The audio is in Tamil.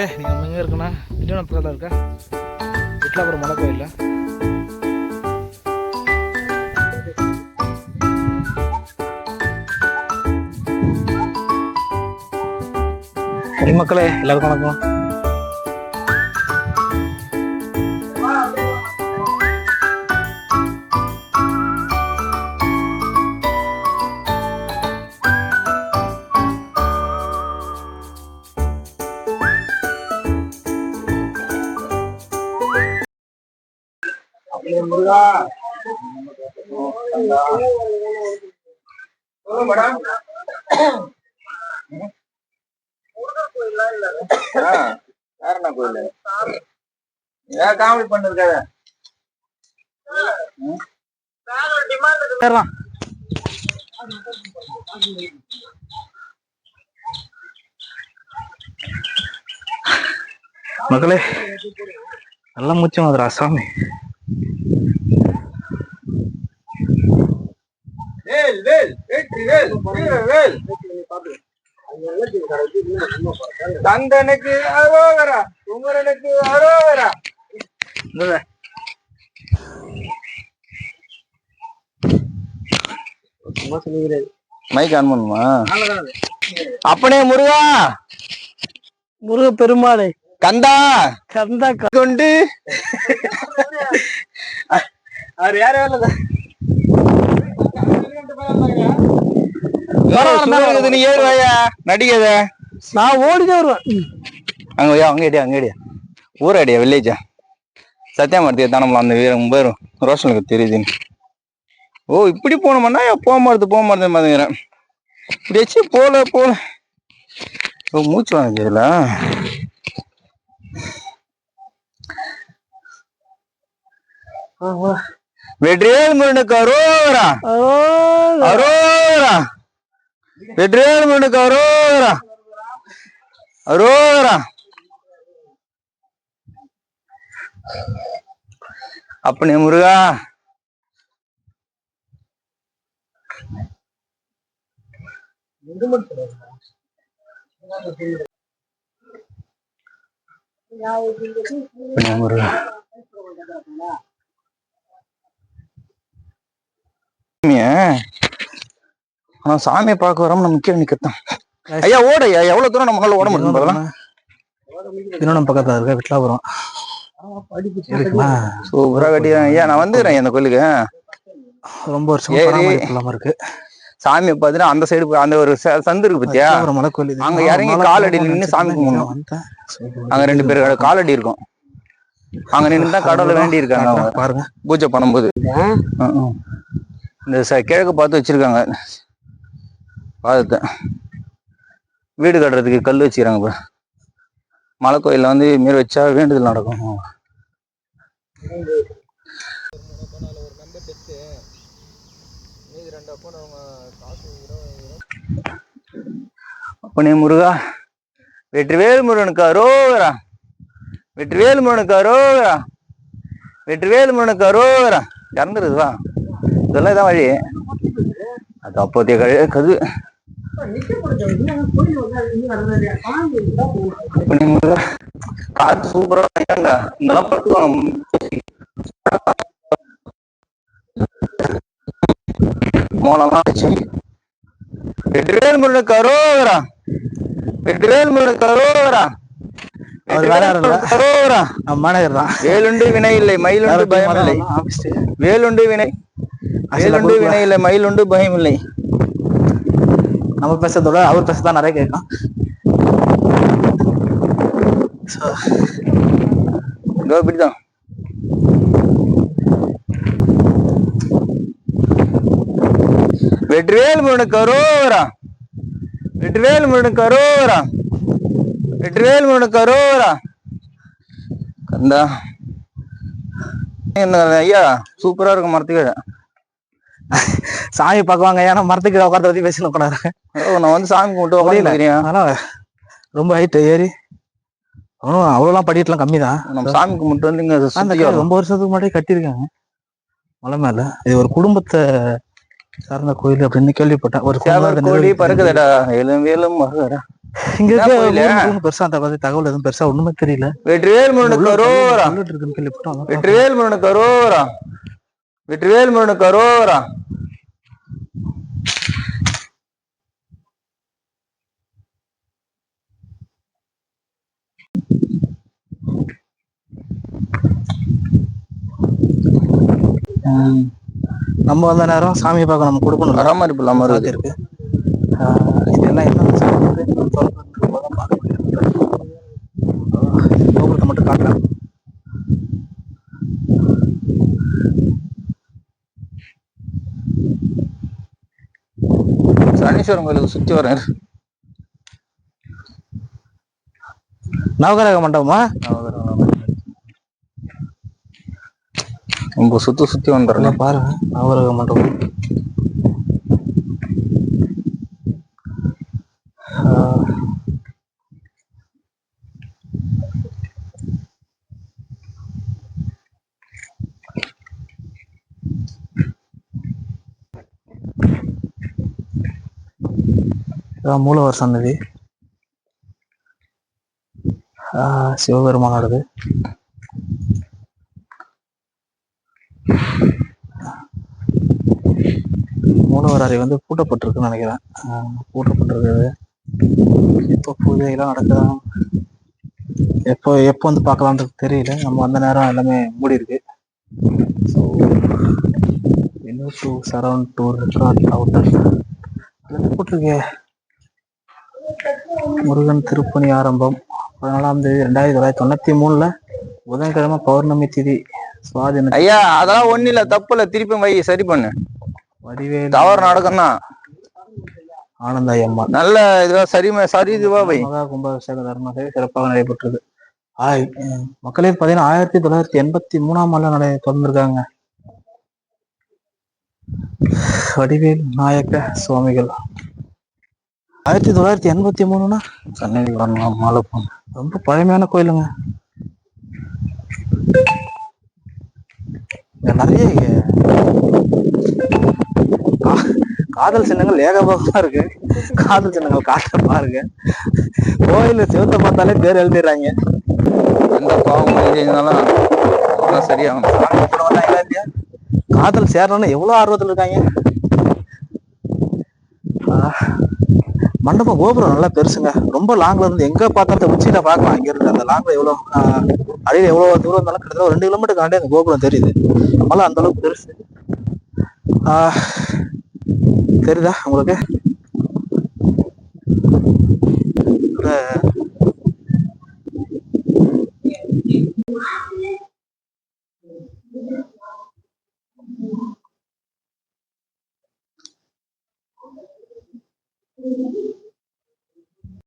நீங்கள் நம்ம எங்கே இருக்குன்னா திண்டிவனம் பக்கத்தில் இருக்க விட்லாபுரம் மலை கோயிலில் சரி மக்களே, எல்லாருக்கும் வணக்கம். முருகா காமெடி பண்ணிருக்காரு. மக்களே, நல்லா மூச்சு மாதிரா சாமி. தந்தனுக்கு அரோகரா, குமரனுக்கு அரோகரா. மைக் ஆன் பண்ணுமா? அப்பனே முருகா, முருக பெருமாளை, கந்தா கந்தா கொண்டு அவர் யாரு வேலை நீ ஏறு வாயா நடிக்காத. நான் ஓடிதான் வருவேன். அங்க அங்கேடியா அங்கேடியா ஊராடியா வில்லேஜா சத்தியமார்த்தியா தானம்லாம் அந்த வீரம் பேரும் ரோஷனுக்கு தெரியுதுன்னு. ஓ இப்படி போனோம்னா போக மாட்டேன் பாத்துக்கிறேன். இப்படியாச்சு போல மூச்சு வாங்கிக்கல. வெற்றிவேல் முருகனுக்கு அரோகரா, அரோகரா. வெற்றிவேல் முருகனுக்கு அரோகரா, அரோகரா. அப்பனே முருகா, முருகா. ஆனா சாமியை பார்க்க வரோம் நம்ம கீழே நிக்கத்தான். ஐயா ஓட ஐயா, எவ்வளவு தூரம் நம்மளால ஓட முடியும்? திண்டிவனம் பக்கத்துல இருக்க விட்லாபுரம் சூப்பரா கட்டிடுறேன் ஐயா. நான் வந்துடுறேன் அந்த கோயிலுக்கு. ரொம்ப வருஷம் இருக்கு. சாமியை பார்த்துட்டு அந்த சைடு அந்த ஒரு சந்து இருக்கு பத்தியா, அங்க இறங்கி காலடி நின்று சாமி கும்பிடணும். அங்க 2 பேர் காலடி இருக்கும். அங்க நின்று தான் கடவுளை வேண்டி இருக்காங்க பாருங்க. பூஜை பண்ணும்போது இந்த கிழக்கு பார்த்து வச்சிருக்காங்க. பாதத்தை வீடு கட்டுறதுக்கு கல் வச்சுக்கிறாங்க. மலை கோயில்ல வந்து மீறி வச்சா வேண்டுதல் நடக்கும். அப்பனே முருகா, வெற்றிவேல் முருகனுக்கு அரோகரா, வெற்றிவேல் முருகனுக்கு அரோகரா, வெற்றிவேல் முருகனுக்கு அரோகரா. இறந்துருதுவா இதெல்லாம் இதான் வழி. அது அப்போதைய கது. காத்து சூப்பரா இதெல்லாம் பட்டுவாங்க. மோளம்லாம் வச்சு வெற்றிவேல் முருகனுக்கு அரோகரா, வெற்றிவேல் முருகனுக்கு அரோகரா, அரோகரா. வேலுண்டு வினை இல்லை மயிலுண்டு பயம் இல்லை. வேலுண்டு வினை, வேலுண்டு வினை இல்லை மயிலுண்டு பயம் இல்லை. நம்ம பேசுறதோட அவர் பேசதான் நிறைய கேட்கும். இப்படிதான் வெற்றிவேல் முருகனுக்கு அரோகரா, வெற்றிவேல் முருகனுக்கு அரோகரா, வெற்றிவேல் முருகனுக்கு அரோகரா. கந்தா என்ன ஐயா சூப்பரா இருக்கும். மரத்துக்கு சாமி பார்க்குவாங்க. ஏன்னா மரத்துக்கு உட்காந்து பத்தி பேசணும் கூடாது. நான் வந்து சாமி கும்பிட்டு உட்காந்துக்கிறேன். அதனால ரொம்ப ஹைட் ஏறி அவ்வளோலாம் படிக்கலாம் கம்மி தான். நம்ம சாமி கும்பிட்டு வந்து இங்க ரொம்ப வருஷத்துக்கு முன்னாடி கட்டியிருக்காங்க மலை மேல. இது ஒரு குடும்பத்தை சார்ந்த கோயில் அப்படின்னு கேள்விப்பட்டேன். ஒரு கோழி பறக்குதடா, ஏலும் வேலும் மருதடா. இங்க என்ன கோயிலு? இருக்க பெருசா அந்த பத்தி தகவல் எதுவும் பெருசா ஒண்ணுமே தெரியல. வெற்றிவேல் முருகனுக்கு அரோகரா. புல்லட் இருக்குன்னு கேள்விப்பட்டோம். வெற்றிவேல் முருகனுக்கு அரோகரா. வெற்றிவேல் முருகனுக்கு அரோகரா. நம்ம வந்த நேரம் சாமியை பார்க்க நம்ம கொடுக்கணும். பராமரிப்பு இல்லாம இருக்கு. இதெல்லாம் என்ன கோபுரத்தை மட்டும் காட்டலாம். சனீஸ்வரன் கோயிலுக்கு சுத்தி வரேன். நவகிரக மண்டபமா? ரொம்ப சுத்தி வந்துடுறேன் பாருங்க. நவகிரக மண்டபம். மூலவர் சன்னதி. சிவபெருமானோடது. மூலவர் அறை வந்து பூட்டப்பட்டிருக்குன்னு நினைக்கிறேன். பூட்டப்பட்டிருக்குது. எப்போ பூஜையெல்லாம் நடக்குதான், எப்போ வந்து பார்க்கலான்றது தெரியல. நம்ம அந்த நேரம் எல்லாமே மூடி இருக்கு. போட்டிருக்கே முருகன் திருப்பணி ஆரம்பம் 14ஆம் தேதி 1993 புதன்கிழமை பௌர்ணமி திதி சுவாதின. ஐயா அதெல்லாம் ஒண்ணு இல்ல, தப்பு இல்ல, திருப்பி வை, சரி பண்ணு. வடிவேல் தவறு நடக்கும்தான். ஆனந்தாயம்மா நல்ல இதுவா சரி இதுவா வை. மகா கும்பாபிஷேக தர்மத்தை சிறப்பாக நடைபெற்றது. மக்களே பார்த்தீங்கன்னா 1983 தொடர்ந்துருக்காங்க. வடிவேல் நாயக்க சுவாமிகள் 1983 சன்னதி வரணும், மாலை போகணும். ரொம்ப பழமையான கோயிலுங்க. நிறைய காதல் சின்னங்கள் ஏகபோகமா இருக்கு. காதல் சின்னங்கள் காட்ட பாருங்க. கோயில் சிவத்தை பார்த்தாலே பேர் எழுதிடுறாங்க. எந்த பாவம் செஞ்சாலும் சரியாகும். இல்லையா, காதல் சேரணும்னு எவ்வளவு ஆர்வத்தில் இருக்காங்க. மண்டபம் கோபுரம் நல்லா பெருசுங்க. ரொம்ப லாங்ல இருந்து எங்க பார்த்தாலும் உச்சியில பார்க்கலாம். இங்க இருந்து அந்த லாங்ல எவ்வளவு அடியில எவ்வளவு தூரம் இருந்தாலும் கிட்டத்தட்ட 2 கிலோமீட்டர் தாண்டி அந்த கோபுரம் தெரியுது. நம்மளால அந்த அளவுக்கு பெருசு. தெரியுதா உங்களுக்கு?